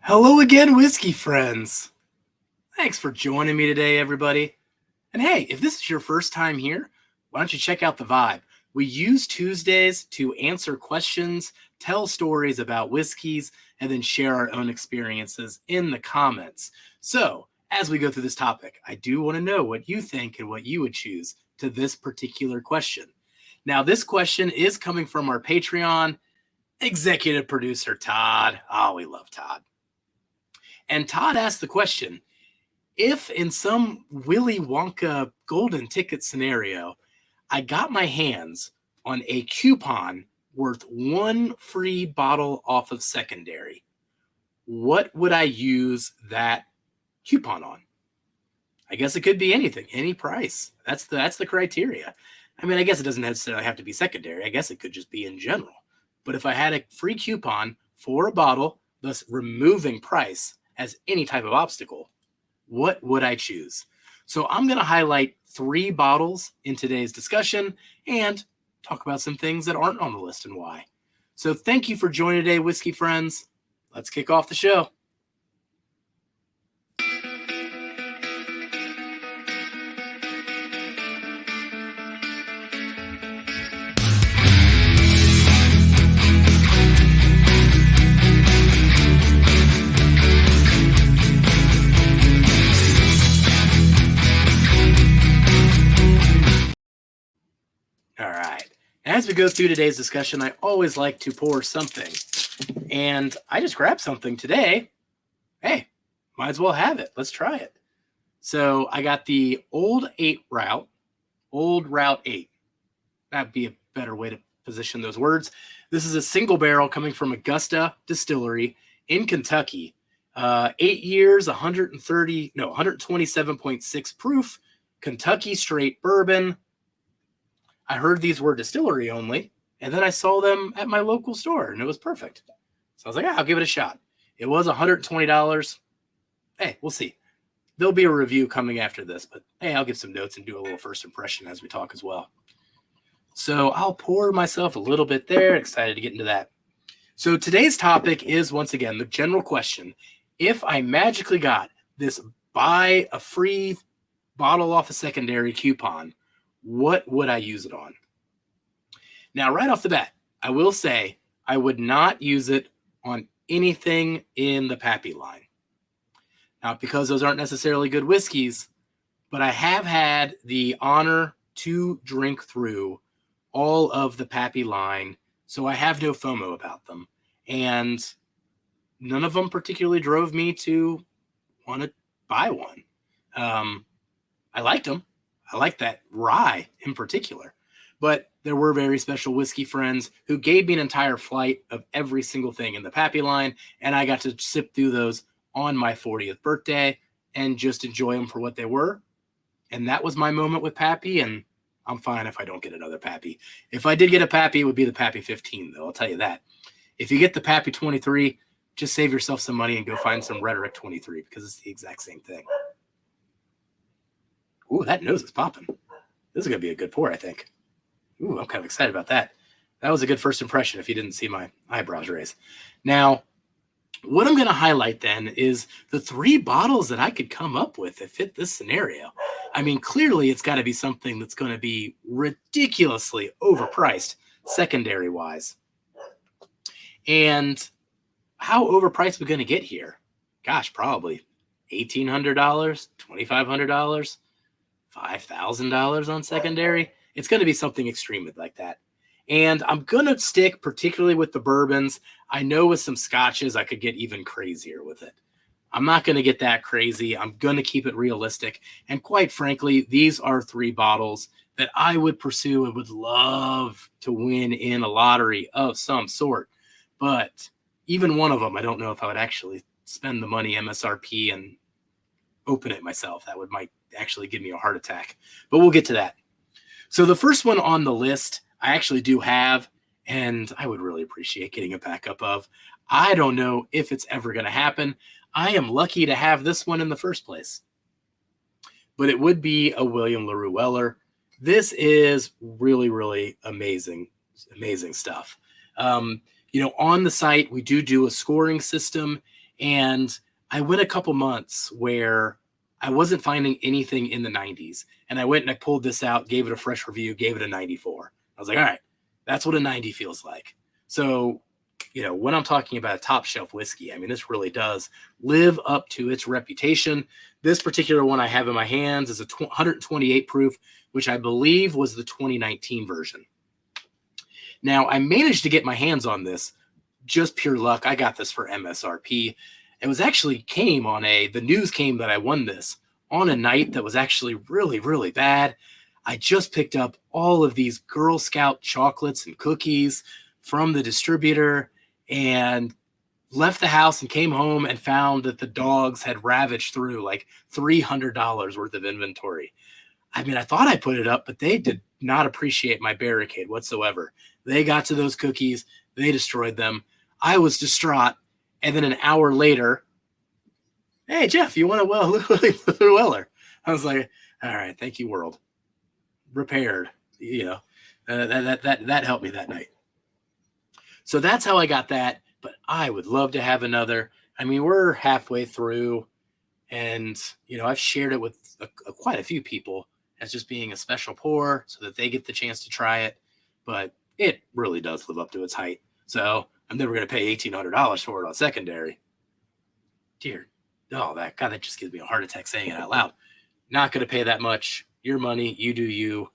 Hello again, whiskey friends. Thanks for joining me today, everybody. And hey, if this is your first time here, why don't you check out the vibe? We use Tuesdays to answer questions, tell stories about whiskeys, and then share our own experiences in the comments. So, as we go through this topic, I do want to know what you think and what you would choose to this particular question. Now, this question is coming from our Patreon executive producer, Todd. Oh, we love Todd. And Todd asked the question, if in some Willy Wonka golden ticket scenario, I got my hands on a coupon worth one free bottle off of secondary, what would I use that coupon on? I guess it could be anything, any price. That's the criteria. I mean, I guess it doesn't necessarily have to be secondary. I guess it could just be in general. But if I had a free coupon for a bottle, thus removing price as any type of obstacle, what would I choose? So I'm going to highlight 3 bottles in today's discussion and talk about some things that aren't on the list and why. So thank you for joining today, whiskey friends. Let's kick off the show. All right. As we go through today's discussion, I always like to pour something. And I just grabbed something today. Hey, might as well have it. Let's try it. So I got the Old Route 8. That'd be a better way to position those words. This is a single barrel coming from Augusta Distillery in Kentucky. 8 years, 127.6 proof, Kentucky straight bourbon. I heard these were distillery only, and then I saw them at my local store, and it was perfect. So I was like, I'll give it a shot. It was $120. Hey, we'll see. There'll be a review coming after this, but hey, I'll give some notes and do a little first impression as we talk as well. So I'll pour myself a little bit there. Excited to get into that. So today's topic is, once again, the general question. If I magically got this buy a free bottle off a secondary coupon, what would I use it on? Now, right off the bat, I will say I would not use it on anything in the Pappy line. Not because those aren't necessarily good whiskeys, but I have had the honor to drink through all of the Pappy line, so I have no FOMO about them. And none of them particularly drove me to want to buy one. I liked them. I like that rye in particular. But there were very special whiskey friends who gave me an entire flight of every single thing in the Pappy line, and I got to sip through those on my 40th birthday and just enjoy them for what they were. And that was my moment with Pappy, and I'm fine if I don't get another Pappy. If I did get a Pappy, it would be the Pappy 15, though, I'll tell you that. If you get the Pappy 23, just save yourself some money and go find some Rhetoric 23 because it's the exact same thing. Ooh, that nose is popping. This is going to be a good pour, I think. Ooh, I'm kind of excited about that. That was a good first impression if you didn't see my eyebrows raise. Now, what I'm going to highlight then is the 3 bottles that I could come up with that fit this scenario. I mean, clearly it's got to be something that's going to be ridiculously overpriced secondary-wise. And how overpriced are we going to get here? Gosh, probably $1,800, $2,500. $5,000 on secondary. It's going to be something extreme like that. And I'm going to stick particularly with the bourbons. I know with some scotches, I could get even crazier with it. I'm not going to get that crazy. I'm going to keep it realistic. And quite frankly, these are 3 bottles that I would pursue and would love to win in a lottery of some sort. But even one of them, I don't know if I would actually spend the money MSRP and open it myself. That might actually give me a heart attack, but we'll get to that. So the first one on the list, I actually do have, and I would really appreciate getting a backup of. I don't know if it's ever going to happen. I am lucky to have this one in the first place, but it would be a William LaRue Weller. This is really, really amazing stuff. On the site, we do a scoring system, And I went a couple months where I wasn't finding anything in the 90s. And I went and I pulled this out, gave it a fresh review, gave it a 94. I was like, all right, that's what a 90 feels like. So, when I'm talking about a top shelf whiskey, I mean, this really does live up to its reputation. This particular one I have in my hands is a 128 proof, which I believe was the 2019 version. Now, I managed to get my hands on this, just pure luck. I got this for MSRP. It was actually the news came that I won this on a night that was actually really, really bad. I just picked up all of these Girl Scout chocolates and cookies from the distributor and left the house and came home and found that the dogs had ravaged through like $300 worth of inventory. I mean, I thought I put it up, but they did not appreciate my barricade whatsoever. They got to those cookies. They destroyed them. I was distraught. And then an hour later, hey, Jeff, you want a Weller? I was like, all right, thank you, world. Repaired. That helped me that night. So that's how I got that. But I would love to have another. I mean, we're halfway through, and I've shared it with quite a few people as just being a special pour so that they get the chance to try it. But it really does live up to its height. So I'm never going to pay $1,800 for it on secondary. Dear, that just gives me a heart attack saying it out loud. Not going to pay that much. Your money, you do you.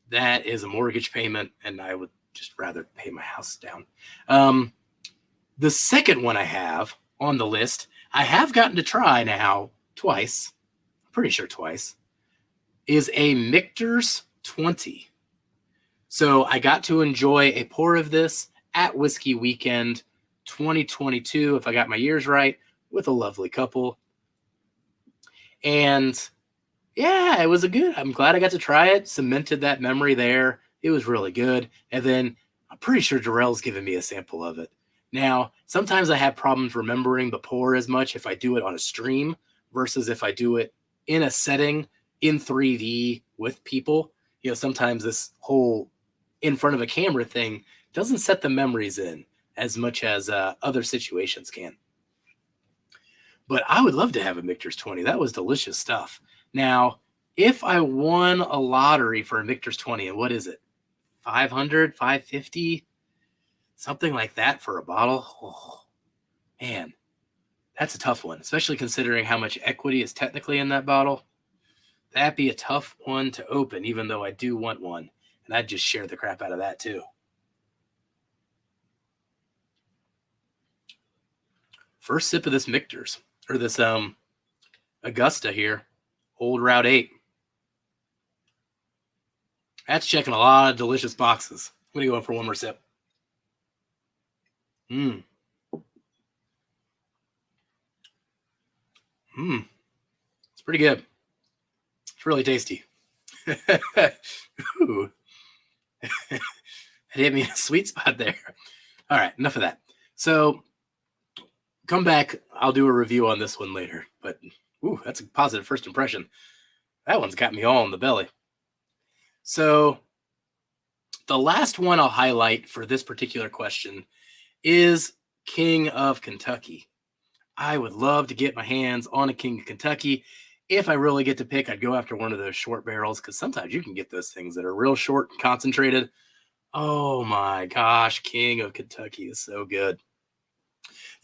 That is a mortgage payment, and I would just rather pay my house down. The second one I have on the list, I have gotten to try now twice, I'm pretty sure twice, is a Michter's 20. So I got to enjoy a pour of this at Whiskey Weekend 2022, if I got my years right, with a lovely couple. And yeah, I'm glad I got to try it, cemented that memory there. It was really good. And then I'm pretty sure Darrell's given me a sample of it. Now, sometimes I have problems remembering the pour as much if I do it on a stream versus if I do it in a setting in 3D with people. Sometimes this whole in front of a camera thing doesn't set the memories in as much as other situations can. But I would love to have a Michter's 20. That was delicious stuff. Now, if I won a lottery for a Michter's 20, and what is it? 500, 550, something like that for a bottle. Oh, man, that's a tough one, especially considering how much equity is technically in that bottle. That'd be a tough one to open, even though I do want one. And I'd just share the crap out of that too. First sip of this Michter's, or this Augusta here, Old Route 8. That's checking a lot of delicious boxes. I'm going to go in for one more sip. It's pretty good. It's really tasty. Ooh. It hit me in a sweet spot there. All right, enough of that. So come back. I'll do a review on this one later. But that's a positive first impression. That one's got me all in the belly. So the last one I'll highlight for this particular question is King of Kentucky. I would love to get my hands on a King of Kentucky. If I really get to pick, I'd go after one of those short barrels because sometimes you can get those things that are real short and concentrated. Oh my gosh, King of Kentucky is so good.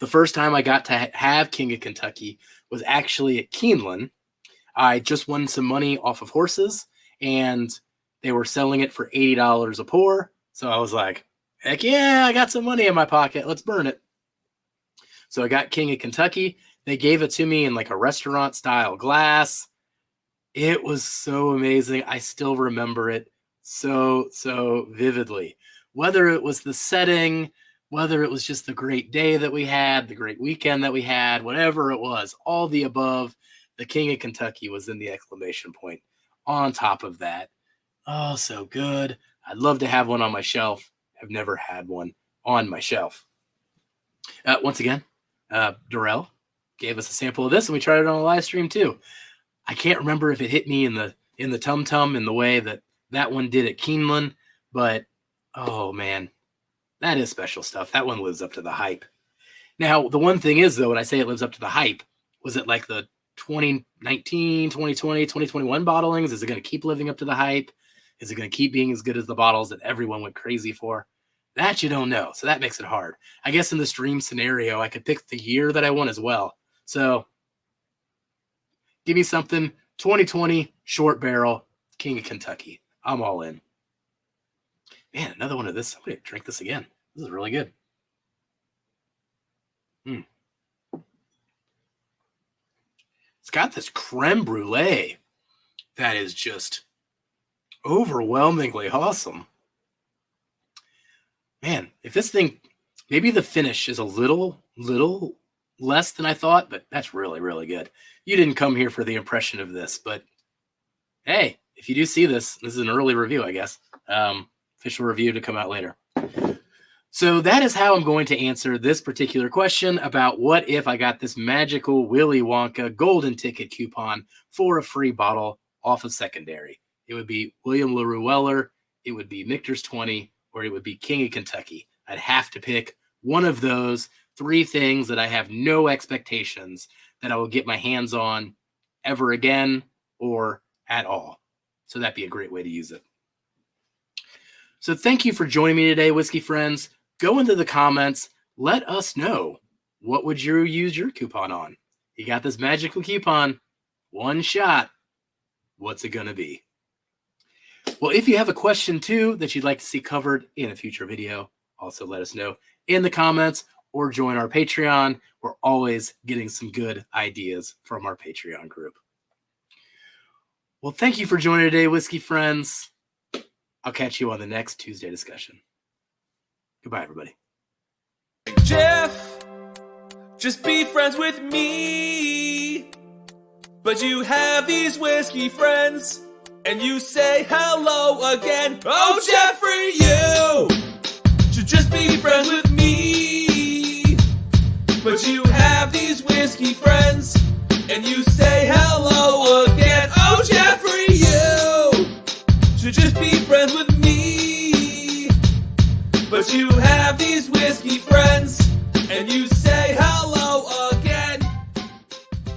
The first time I got to have King of Kentucky was actually at Keeneland. I just won some money off of horses, and they were selling it for $80 a pour. So I was like, heck yeah, I got some money in my pocket. Let's burn it. So I got King of Kentucky. They gave it to me in like a restaurant style glass. It was so amazing. I still remember it so vividly. Whether it was the setting, whether it was just the great day that we had, the great weekend that we had, whatever it was, all the above, the King of Kentucky was in the exclamation point on top of that. Oh, so good. I'd love to have one on my shelf. I've never had one on my shelf. Once again, Darrell gave us a sample of this, and we tried it on a live stream too. I can't remember if it hit me in the tum-tum in the way that one did at Keeneland, but oh man, that is special stuff. That one lives up to the hype. Now, the one thing is, though, when I say it lives up to the hype, was it like the 2019, 2020, 2021 bottlings? Is it going to keep living up to the hype? Is it going to keep being as good as the bottles that everyone went crazy for? That you don't know. So that makes it hard. I guess in this dream scenario, I could pick the year that I want as well. So give me something 2020 short barrel King of Kentucky. I'm all in. Man, another one of this. I'm going to drink this again. This is really good. It's got this creme brulee that is just overwhelmingly awesome. Man, if this thing, maybe the finish is a little less than I thought, but that's really, really good. You didn't come here for the impression of this, but hey, if you do see this, this is an early review, I guess. Official review to come out later. So that is how I'm going to answer this particular question about what if I got this magical Willy Wonka golden ticket coupon for a free bottle off of secondary. It would be William LaRue Weller, it would be Michter's 20, or it would be King of Kentucky. I'd have to pick one of those three things that I have no expectations that I will get my hands on ever again or at all. So that'd be a great way to use it. So thank you for joining me today, Whiskey Friends. Go into the comments. Let us know, what would you use your coupon on? You got this magical coupon, one shot. What's it going to be? Well, if you have a question too that you'd like to see covered in a future video, also let us know in the comments or join our Patreon. We're always getting some good ideas from our Patreon group. Well, thank you for joining today, Whiskey Friends. I'll catch you on the next Tuesday discussion. Goodbye, everybody. Jeff, just be friends with me. But you have these whiskey friends, and you say hello again. Oh, Jeffrey, you should just be friends with me. But you have these whiskey friends, and you say hello again. Oh, Jeffrey, you should just be